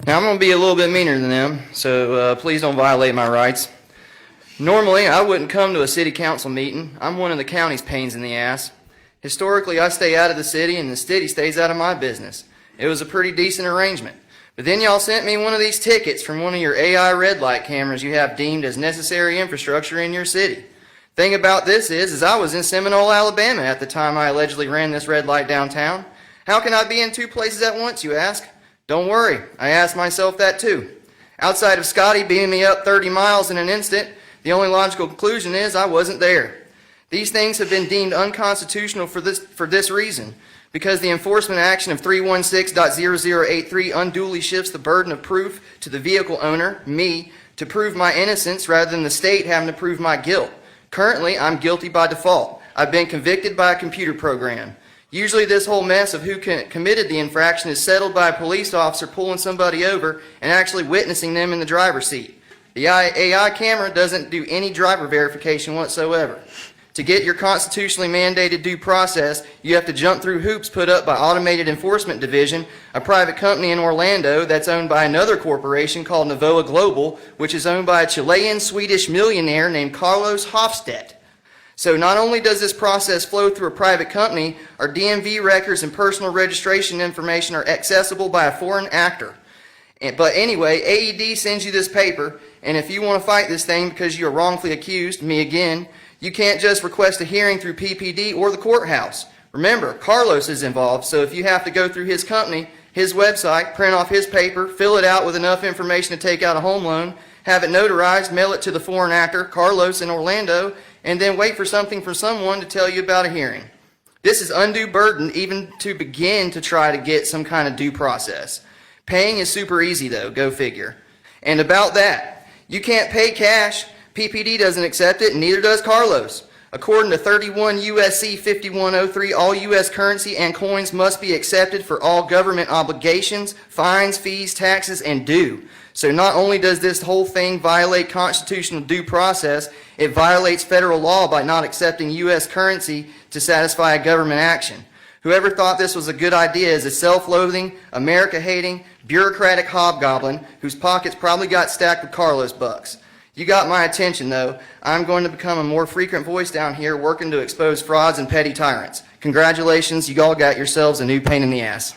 Now I'm going to be a little bit meaner than them, so please don't violate my rights. Normally, I wouldn't come to a city council meeting. I'm one of the county's pains in the ass. Historically, I stay out of the city and the city stays out of my business. It was a pretty decent arrangement. But then y'all sent me one of these tickets from one of your AI red light cameras you have deemed as necessary infrastructure in your city. Thing about this is I was in Seminole, Alabama at the time I allegedly ran this red light downtown. How can I be in two places at once, you ask? Don't worry, I asked myself that too. Outside of Scotty beaming me up 30 miles in an instant, the only logical conclusion is I wasn't there. These things have been deemed unconstitutional for this reason, because the enforcement action of 316.0083 unduly shifts the burden of proof to the vehicle owner, me, to prove my innocence rather than the state having to prove my guilt. Currently, I'm guilty by default. I've been convicted by a computer program. Usually this whole mess of who committed the infraction is settled by a police officer pulling somebody over and actually witnessing them in the driver's seat. The AI camera doesn't do any driver verification whatsoever. To get your constitutionally mandated due process, you have to jump through hoops put up by Automated Enforcement Division, a private company in Orlando that's owned by another corporation called Novoa Global, which is owned by a Chilean-Swedish millionaire named Carlos Hofstedt. So not only does this process flow through a private company, our DMV records and personal registration information are accessible by a foreign actor. But anyway, AED sends you this paper, and if you want to fight this thing because you are wrongfully accused, me again, you can't just request a hearing through PPD or the courthouse. Remember, Carlos is involved, so if you have to go through his company, his website, print off his paper, fill it out with enough information to take out a home loan, have it notarized, mail it to the foreign actor, Carlos in Orlando, and then wait for something from someone to tell you about a hearing. This is undue burden even to begin to try to get some kind of due process. Paying is super easy though, go figure. And about that, you can't pay cash. PPD doesn't accept it, and neither does Carlos. According to 31 U.S.C. 5103, all U.S. currency and coins must be accepted for all government obligations, fines, fees, taxes, and due. So not only does this whole thing violate constitutional due process, it violates federal law by not accepting U.S. currency to satisfy a government action. Whoever thought this was a good idea is a self-loathing, America-hating, bureaucratic hobgoblin whose pockets probably got stacked with Carlos bucks. You got my attention, though. I'm going to become a more frequent voice down here working to expose frauds and petty tyrants. Congratulations, you all got yourselves a new pain in the ass.